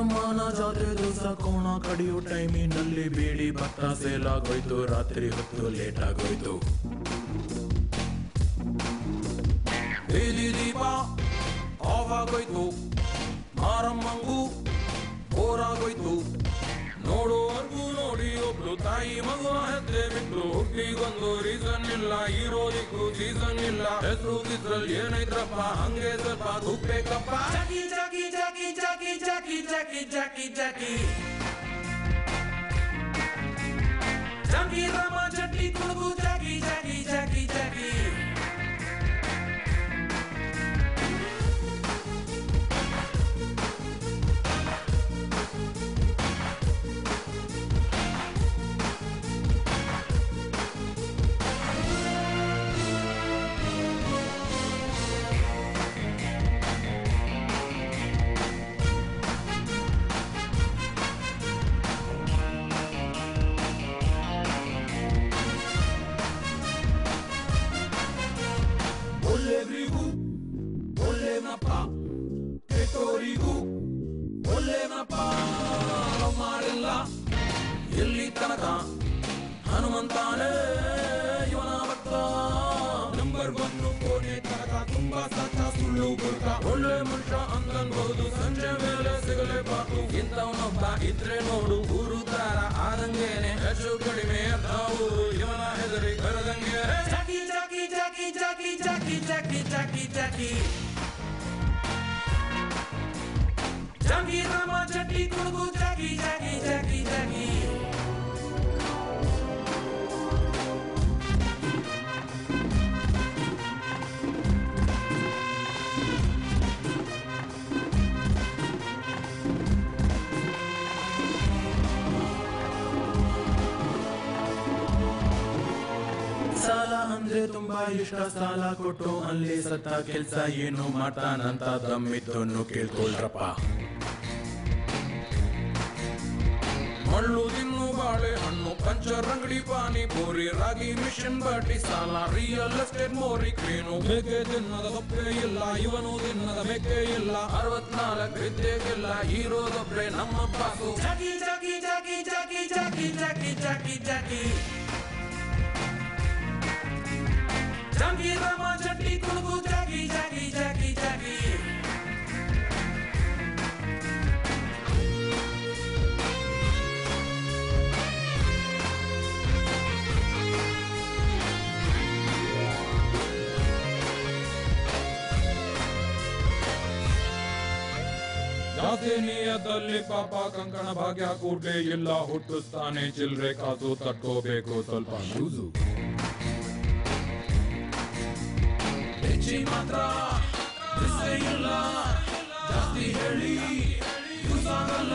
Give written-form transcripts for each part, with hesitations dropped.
ಮಾರಮ್ಮನ ಜಾತ್ರೆ ದಿವಸ ಕೋಣ ಕಡಿಯೋ ಟೈಮಿನಲ್ಲಿ ಬೇಡಿ ಭತ್ತ ಸೇಲ್ ಆಗೋಯ್ತು. ರಾತ್ರಿ ಹೊತ್ತು ಲೇಟ್ ಆಗೋಯ್ತು. ಬೀದಿ ದೀಪ ಆಫ್ ಆಗೋಯ್ತು. ಮಾರಮ್ಮಂಗೂ ಬೋರ್ ಆಗೋಯ್ತು. ನೋಡುವರ್ಗೂ ನೋಡಿ ಒಬ್ಳು ತಾಯಿ ಮಗುವ ಹೆಜ್ಜೆ ಬಿಟ್ಟು. ಹುಟ್ಟಿಗೊಂದು ರೀಸನ್ ಇಲ್ಲ, ಇರೋದಿಕ್ಕೂ ಸೀಸನ್ ಇಲ್ಲ. ಹೆಸರು ಗಿಸ್ರಲ್ಲಿ ಏನೈತ್ರಪ್ಪ, ಹಂಗೆ ಸ್ವಲ್ಪ ಗುಪ್ಪೇಕಪ್ಪ. ಜಾಕಿ ಜಾಕಿ ಜಾಕಿ ಜಾಕಿ ಜಾಕಿ ಜಾಕಿ ಜಾಕಿ ಜಾಕಿ ಜಾಕಿ ರಾಮ ಚಟ್ನಿ ಕುಡುಗು ಜಾಕಿ ಜಾಕಿ ಜಾಕಿ ಜಾಕಿ. ಒಳ್ಳೆಯವರಿಗೂ ಒಳ್ಳೆನಪ್ಪ, ಕೆಟ್ಟೋರಿಗೂ ಒಳ್ಳೆನಪ್ಪ. ಮಾಡಿಲ್ಲ ಎಲ್ಲಿ ತನಕ ಹನುಮಂತಾನೇ ಇವನ ಭಕ್ತ. ನಂಬರ್ ಒನ್ನು ಕೋಣೆ ತನಕ ತುಂಬಾ ಸಚ್ಚ ಸುಳ್ಳು ಗುರ್ಕ. ಒಳ್ಳೆ ಮನುಷ್ಯ ಅಂತನ್ಬಹುದು, ಸಂಜೆ ಮೇಲೆ ಸಿಗಲೇಬಾರ್ದು. ಇಂಥವನೊಬ್ಬ ಇದ್ರೆ ನೋಡು ಊರು ತಾರ ಆದಂಗೇನೆ. ಹೆಚ್ಚು ಕಡಿಮೆ ಅರ್ಧ ಊರು ಇವನ ಹೆದರಿ ಕರೆದಂಗೆ. ಜಾಕಿ ಜಾಕಿ ಜಾಕಿ ಜಾಕಿ ಜಾಕಿ ಜಾಕಿ ಜಾಕಿ ಜಾಕಿ ಜಾಕಿ ರಾಮ ಚಟ್ನಿ ಕುಡುಗು ಜಾಕಿ ಜಾಕಿ ಜಾಕಿ ಜಾಕಿ. ಸಾಲ ಅಂದ್ರೆ ತುಂಬಾ ಇಷ್ಟ. ಸಾಲ ಕೊಟ್ಟು ಅಲ್ಲಿ ಸತ್ತ ಕೆಲ್ಸ ಏನು ಮಾಡ್ತಾನಂತ ದಮ್ಮಿದ್ದನ್ನು ಕೇಳ್ಕೊಳ್ರಪ್ಪ. ಮಳ್ಳು ತಿನ್ನು ಬಾಳೆ ಹಣ್ಣು, ಪಂಚರ್ ಅಂಗಡಿ, ಪಾನಿಪುರಿ, ರಾಗಿ ಮಿಷನ್ ಬಾಟಿ, ಸಾಲ, ರಿಯಲ್ ಎಸ್ಟೇಟ್, ಮೋರಿ ಕ್ಲೀನು. ಮೇಕೆ ತಿನ್ನದ ತಪ್ಪೇ ಇಲ್ಲ, ಇವನು ತಿನ್ನದ ಮೇಕೆ ಇಲ್ಲ. 64 ವಿದ್ಯೆಗೆಲ್ಲ ಇರೋದೊಬ್ರೆ ನಮ್ಮ ಬಾಸು. ಜಾಕಿ ಜಾಕಿ ಜಾಕಿ ಜಾಕಿ ಜಾಕಿ ಜಾಕಿ ಜಾಕಿ ಜಾಕಿ ಜಾಕಿ ರಾಮ ಚಟ್ನಿ ಕುಡುಗು ಜಾಕಿ ಜಾಕಿ ಜಾಕಿ ಜಾಕಿ. ಜಾತಿ ನಿಯದಲ್ಲಿ ಪಾಪ ಕಂಕಣ ಭಾಗ್ಯ ಕೂಡ್ಲೆ ಇಲ್ಲ. ಹುಟ್ಟಿಸ್ತಾನೆ ಚಿಲ್ರೆ ಕಾಸು, ತಟ್ಕೋಬೇಕು ಸ್ವಲ್ಪ ಲೂಸು. ಹೆಚ್ಚಿ ಮಾತ್ರ ಇಲ್ಲ, ಜಾಸ್ತಿ ಹೇಳಿ ಯೂಸ್ ಆಗಲ್ಲ.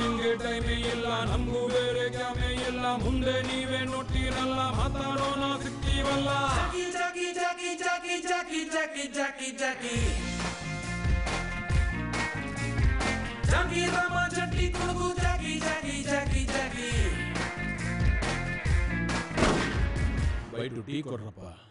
ನಿಮ್ಗೆ ಟೈಮೇ ಇಲ್ಲ, ನಮ್ಗೂ ಬೇರೆ ಕ್ಯಾಮೆ ಇಲ್ಲ. ಮುಂದೆ ನೀವೇ ನೋಡ್ತೀರಲ್ಲ, ಮಾತಾಡೋಣ ಸಿಗ್ತೀವಲ್ಲ. ಜಾಕಿ ಜಾಕಿ ಜಾಕಿ ಜಾಕಿ ಜಾಕಿ ಜಾಕಿ ಜಾಕಿ ಜಾಕಿ ಜಾಕಿ ರಾಮ ಚಟ್ನಿ ಕುಡುಗು ಜಾಕಿ ಜಾಕಿ ಜಾಕಿ ಜಾಕಿ. By two tea ಕೊಡ್ರಪ್ಪ.